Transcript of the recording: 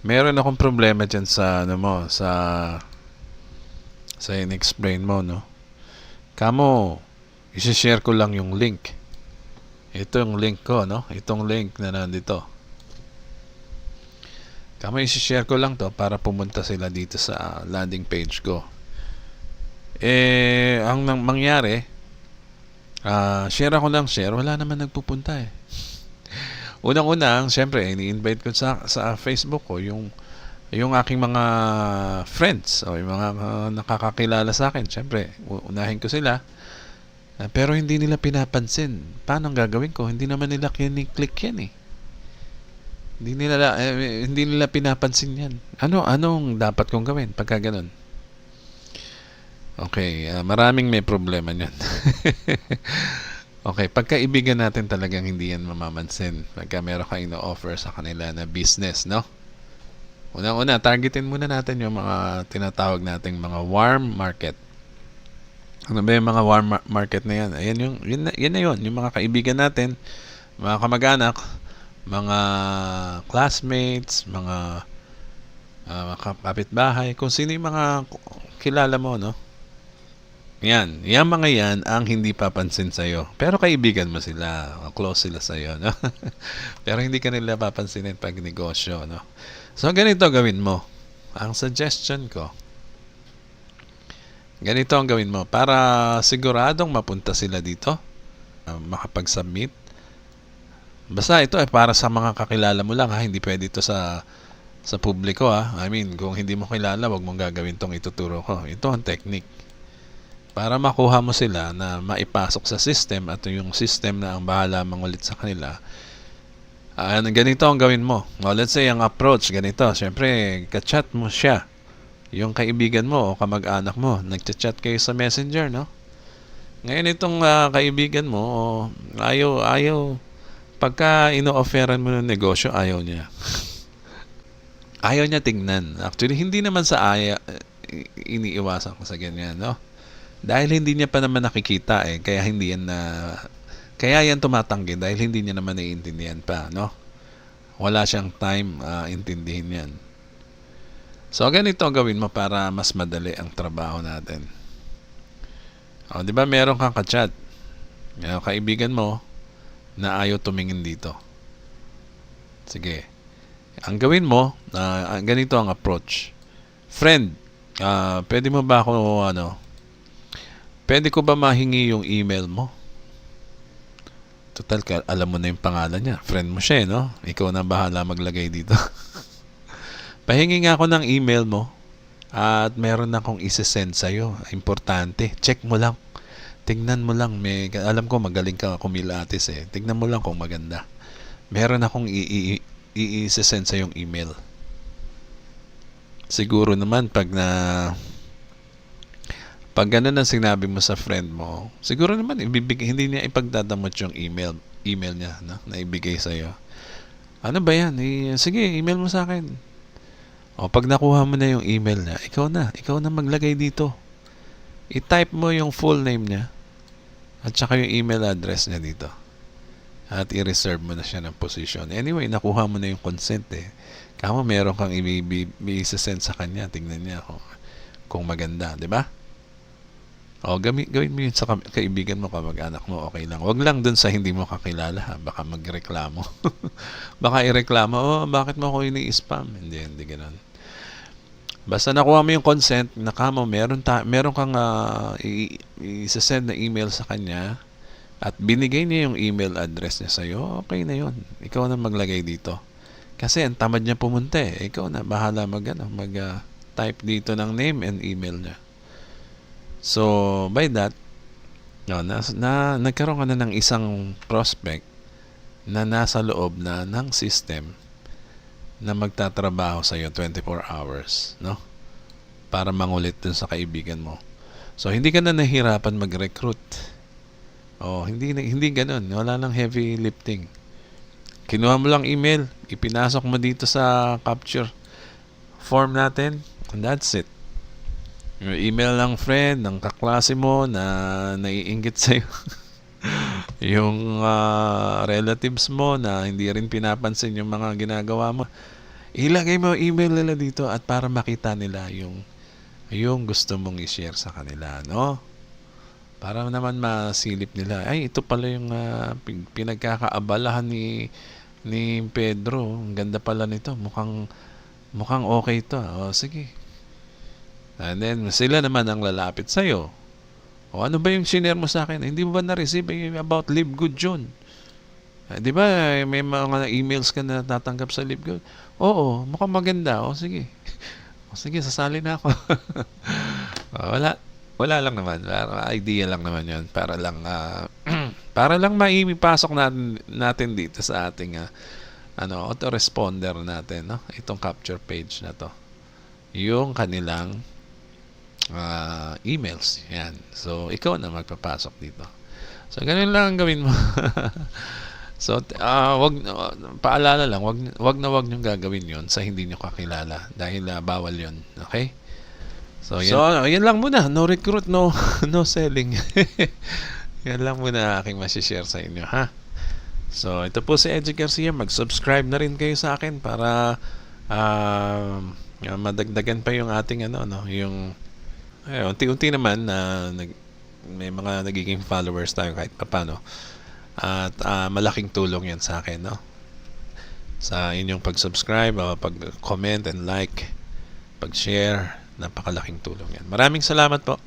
Meron akong problema dyan sa ano mo, sa in-explain mo, no? Kamo, isi-share ko lang yung link. Ito yung link ko, no? Itong link na nandito. Kamo, isi-share ko lang to para pumunta sila dito sa landing page ko. Ang mangyari, share ako ng share, wala naman nagpupunta eh. Unang-unang, syempre, ini-invite ko sa Facebook ko yung aking mga friends o yung mga nakakakilala sa akin. Syempre, unahin ko sila. Pero hindi nila pinapansin. Paano ang gagawin ko? Hindi naman nila kiniklik yan eh. Hindi nila pinapansin yan. Anong dapat kong gawin pagka ganun? Okay, maraming may problema niyan. Okay, pagkaibigan natin talagang hindi yan mamamansin pagka meron kang ino-offer sa kanila na business, no? Unang-una, targetin muna natin yung mga tinatawag nating mga warm market. Ano ba yung mga warm market na yan? Ayan yun na yun. Yung mga kaibigan natin, mga kamag-anak, mga classmates, mga kapitbahay, kung sino yung mga kilala mo, no? Yan mga yan ang hindi papansin sa'yo. Pero kaibigan mo sila, close sila sa'yo, no? Pero hindi ka nila papansinin pag negosyo, no? So, ganito gawin mo. Ang suggestion ko, ganito ang gawin mo. Para siguradong mapunta sila dito, makapag-submit. Basta ito ay para sa mga kakilala mo lang, ha? Hindi pwede ito sa publiko, ha? I mean, kung hindi mo kilala, wag mong gagawin tong ituturo ko. Ito ang technique. Para makuha mo sila na maipasok sa system at yung system na ang bahala mangulit sa kanila. Ganito ang gawin mo. Let's say ang approach ganito. Siyempre, ka-chat mo siya. Yung kaibigan mo o kamag-anak mo, nagchat-chat kayo sa Messenger, no? Ngayon itong kaibigan mo, ayaw pagka ino-offeran mo ng negosyo, ayaw niya. Ayaw niya tingnan. Actually, hindi naman sa iniiwasan ko sa ganyan, no? Dahil hindi niya pa naman nakikita kaya yan tumatanggi dahil hindi niya naman naiintindihan pa, no? Wala siyang time intindihin yan. So ganito ang gawin mo para mas madali ang trabaho natin. Di ba meron kang ka-chat, kaibigan mo na ayaw tumingin dito. Sige. Ang gawin mo, ganito ang approach. Friend, pwede mo ba ako pwede ko ba mahingi yung email mo? Total, alam mo na yung pangalan niya. Friend mo siya, no? Ikaw na bahala maglagay dito. Pahingi nga ako ng email mo at meron na akong isi-send sa'yo. Importante. Check mo lang. Tingnan mo lang. Alam ko magaling ka kumilatis eh. Tingnan mo lang kung maganda. Meron akong i-send sa'yo yung email. Siguro naman pag ganun ang sinabi mo sa friend mo, siguro naman hindi niya ipagdadamot yung email niya, no? Na ibigay sa'yo. Ano ba yan? Sige, email mo sa akin. Pag nakuha mo na yung email niya, ikaw na maglagay dito. I-type mo yung full name niya at saka yung email address niya dito. At i-reserve mo na siya ng position. Anyway, nakuha mo na yung consent eh. Kamo meron kang i-send sa kanya. Tingnan niya kung maganda, di ba? Gawin mo yun sa kaibigan mo, kamag-anak mo, okay lang. Wag lang dun sa hindi mo kakilala, ha? Baka magreklamo. Baka ireklamo, bakit mo ako ini-spam? Hindi ganun. Basta nakuha mo yung consent, nakamo, meron kang i-send na email sa kanya at binigay niya yung email address niya sa'yo, okay na yun. Ikaw na maglagay dito. Kasi ang tamad niya pumunta eh. Ikaw na, bahala mag-type dito ng name and email niya. So, by that, nagkaroon ka na ng isang prospect na nasa loob na ng system na magtatrabaho sa iyo 24 hours, no? Para mangulit dun sa kaibigan mo. So, hindi ka na nahihirapan mag-recruit. Hindi ganun. Wala nang heavy lifting. Kinuha mo lang email, ipinasok mo dito sa capture form natin, and that's it. Yung email ng friend, ng kaklase mo na naiinggit sa'yo. Yung relatives mo na hindi rin pinapansin yung mga ginagawa mo. ilagay mo email nila dito at para makita nila yung gusto mong i-share sa kanila, no? Para naman masilip nila, ay ito pala yung pinagkakaabalahan ni Pedro. Ang ganda pala nito. Mukhang okay to. O sige. And then sila naman ang lalapit sa iyo. O ano ba yung shinare mo sa akin? Hindi mo ba na-receive yung about Live Good John? Di ba may mga emails ka na natatanggap sa Live Good? Oo, mukhang maganda. O sige. O sige, sasali na ako. Wala lang naman. Idea lang naman 'yon para lang para lang maipasok natin dito sa ating autoresponder natin, no? Itong capture page na 'to. Yung kanilang emails. Yan. So ikaw na magpapasok dito. So ganun lang ang gawin mo. So paalala lang, wag niyong gagawin 'yon sa hindi niyo kakilala dahil bawal 'yon. Okay? So, yan lang muna. No recruit, no selling. Yan lang muna aking masishare sa inyo, ha? So, ito po si Edgy Garcia. Mag-subscribe na rin kayo sa akin para madagdagan pa yung ating yung unti-unti naman na may mga nagiging followers tayo kahit papano. At malaking tulong yan sa akin, no? Sa inyong pag-subscribe, pag-comment and like, pag-share. Napakalaking tulong yan. Maraming salamat po.